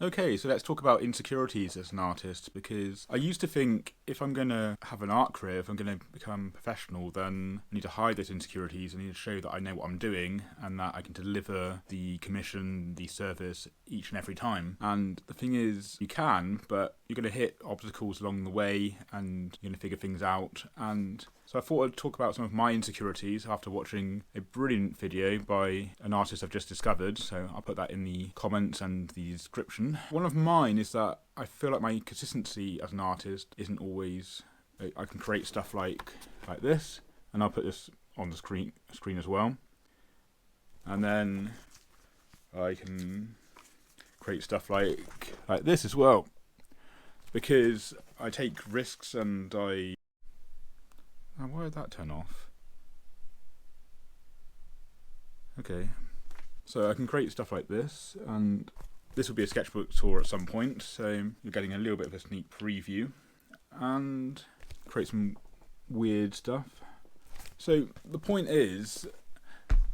Okay, so let's talk about insecurities as an artist, because I used to think if I'm going to have an art career, if I'm going to become professional, then I need to hide those insecurities. I need to show that I know what I'm doing and that I can deliver the commission, the service each and every time. And the thing is, you can, but you're going to hit obstacles along the way and you're going to figure things out. And so I thought I'd talk about some of my insecurities after watching a brilliant video by an artist I've just discovered, so I'll put that in the comments and the description. One of mine is that I feel like my consistency as an artist isn't always... I can create stuff like this, and I'll put this on the screen as well. And then I can create stuff like this as well, because I take risks and I... Oh, why did that turn off? Okay, so I can create stuff like this, and this will be a sketchbook tour at some point, so you're getting a little bit of a sneak preview, and create some weird stuff. So the point is,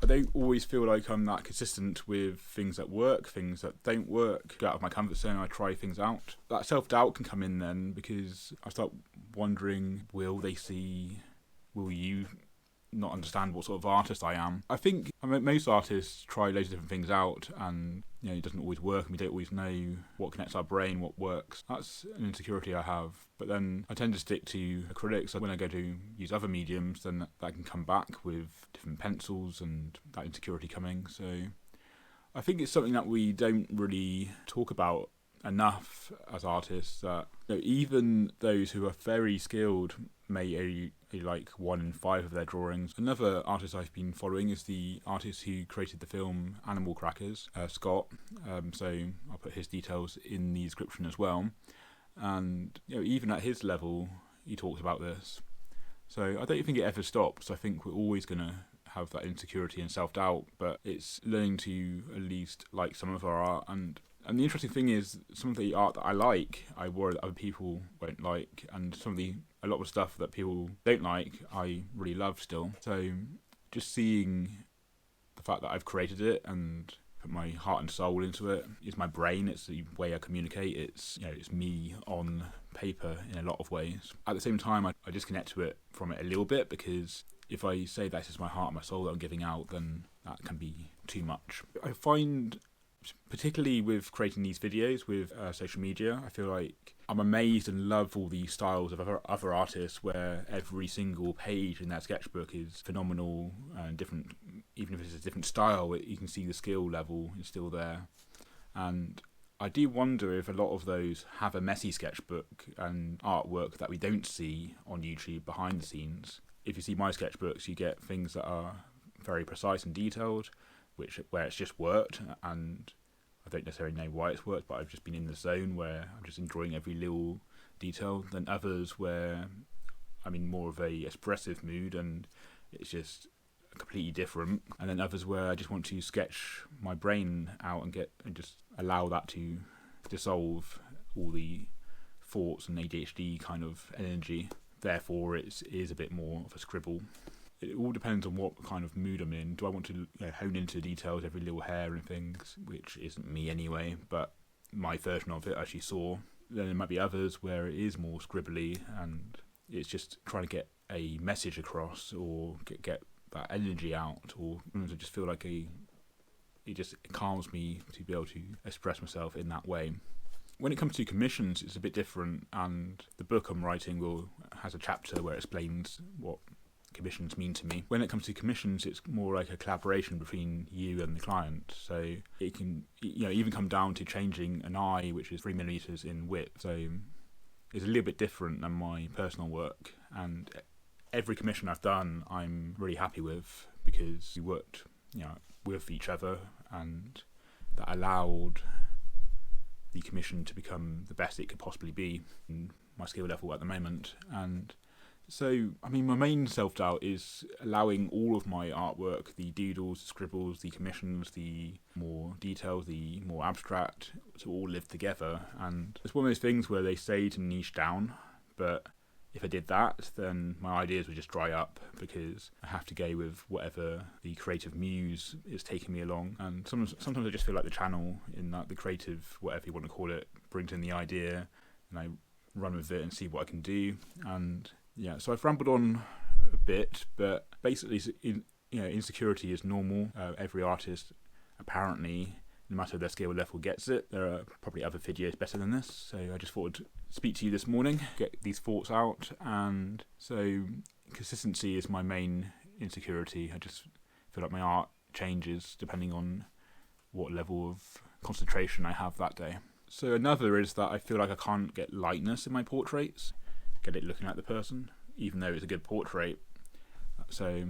I don't always feel like I'm that consistent with things that work, things that don't work. Go out of my comfort zone, I try things out. That self-doubt can come in then, because I start wondering, will you not understand what sort of artist I am? I think most artists try loads of different things out, and it doesn't always work, and we don't always know what connects our brain, what works. That's an insecurity I have. But then I tend to stick to acrylics. So when I go to use other mediums, then that can come back with different pencils and that insecurity coming. So I think it's something that we don't really talk about enough as artists, that even those who are very skilled may like 1 in 5 of their drawings. Another artist I've been following is the artist who created the film Animal Crackers, Scott. So I'll put his details in the description as well. And even at his level, he talks about this. So I don't think it ever stops. I think we're always going to have that insecurity and self-doubt, but it's learning to at least like some of our art. And the interesting thing is, some of the art that I like, I worry that other people won't like, and a lot of stuff that people don't like, I really love still. So just seeing the fact that I've created it and put my heart and soul into it, it's my brain, it's the way I communicate, it's me on paper in a lot of ways. At the same time, I disconnect from it a little bit, because if I say that is my heart and my soul that I'm giving out, then that can be too much. I find, particularly with creating these videos with social media, I feel like I'm amazed and love all the styles of other artists, where every single page in that sketchbook is phenomenal and different. Even if it's a different style, you can see the skill level is still there. And I do wonder if a lot of those have a messy sketchbook and artwork that we don't see on YouTube behind the scenes. If you see my sketchbooks, you get things that are very precise and detailed, where it's just worked, and I don't necessarily know why it's worked, but I've just been in the zone where I'm just enjoying every little detail. Then others where I'm in more of a expressive mood and it's just completely different. And then others where I just want to sketch my brain out and just allow that to dissolve all the thoughts and ADHD kind of energy. Therefore, it is a bit more of a scribble. It all depends on what kind of mood I'm in. Do I want to hone into details, every little hair and things, which isn't me anyway, but my version of it, as you saw. Then there might be others where it is more scribbly and it's just trying to get a message across or get that energy out, or I just feel like it just calms me to be able to express myself in that way. When it comes to commissions, it's a bit different, and the book I'm writing has a chapter where it explains what commissions mean to me. When it comes to commissions, it's more like a collaboration between you and the client. So it can even come down to changing an eye, which is 3mm in width. So it's a little bit different than my personal work, and every commission I've done I'm really happy with, because we worked with each other, and that allowed the commission to become the best it could possibly be in my skill level at the moment. And so, my main self-doubt is allowing all of my artwork, the doodles, the scribbles, the commissions, the more details, the more abstract, to all live together. And it's one of those things where they say to niche down, but if I did that, then my ideas would just dry up because I have to go with whatever the creative muse is taking me along. And sometimes I just feel like the channel, in that the creative, whatever you want to call it, brings in the idea and I run with it and see what I can do. And yeah, so I've rambled on a bit, but basically, insecurity is normal. Every artist, apparently, no matter their skill level, gets it. There are probably other videos better than this, so I just thought I'd speak to you this morning, get these thoughts out. And so consistency is my main insecurity. I just feel like my art changes depending on what level of concentration I have that day. So another is that I feel like I can't get lightness in my portraits, get it looking at the person, even though it's a good portrait. So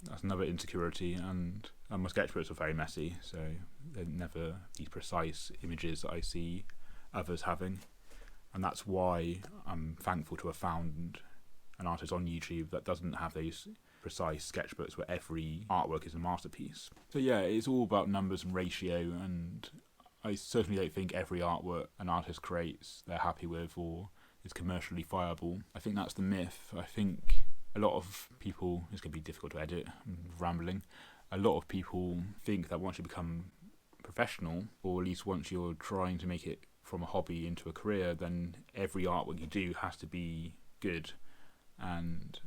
that's another insecurity. And my sketchbooks are very messy, so they're never these precise images that I see others having. And that's why I'm thankful to have found an artist on YouTube that doesn't have those precise sketchbooks where every artwork is a masterpiece. So yeah, it's all about numbers and ratio, and I certainly don't think every artwork an artist creates they're happy with or is commercially viable. I think that's the myth. I think a lot of people, it's going to be difficult to edit, I'm rambling, a lot of people think that once you become professional, or at least once you're trying to make it from a hobby into a career, then every artwork you do has to be good. And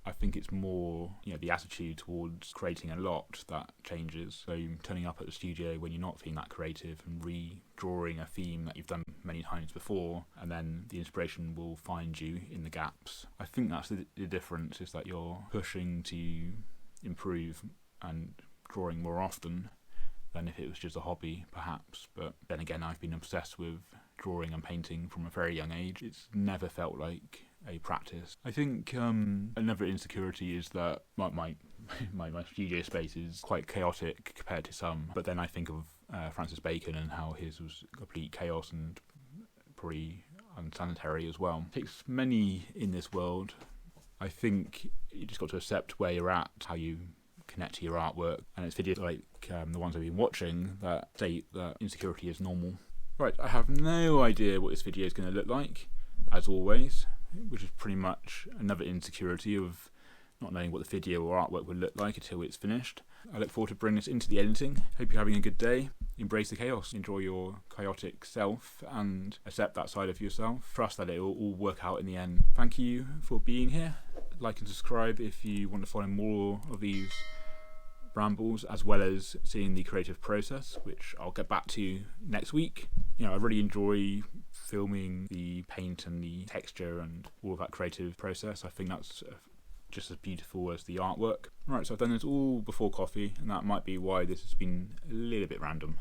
I think it's more, the attitude towards creating a lot that changes. So turning up at the studio when you're not feeling that creative and redrawing a theme that you've done many times before, and then the inspiration will find you in the gaps. I think that's the difference, is that you're pushing to improve and drawing more often than if it was just a hobby, perhaps. But then again, I've been obsessed with drawing and painting from a very young age. It's never felt like a practice. I think another insecurity is that my studio space is quite chaotic compared to some, but then I think of Francis Bacon and how his was complete chaos and pretty unsanitary as well. It takes many in this world. I think you just got to accept where you're at, how you connect to your artwork, and it's videos like the ones I've been watching that state that insecurity is normal. Right, I have no idea what this video is going to look like, as always, which is pretty much another insecurity of not knowing what the video or artwork would look like until it's finished. I look forward to bringing this into the editing. Hope you're having a good day. Embrace the chaos. Enjoy your chaotic self and accept that side of yourself. Trust that it will all work out in the end. Thank you for being here. Like and subscribe if you want to follow more of these rambles, as well as seeing the creative process, which I'll get back to next week. I really enjoy filming the paint and the texture and all of that creative process. I think that's just as beautiful as the artwork. Right, so I've done this all before coffee, and that might be why this has been a little bit random.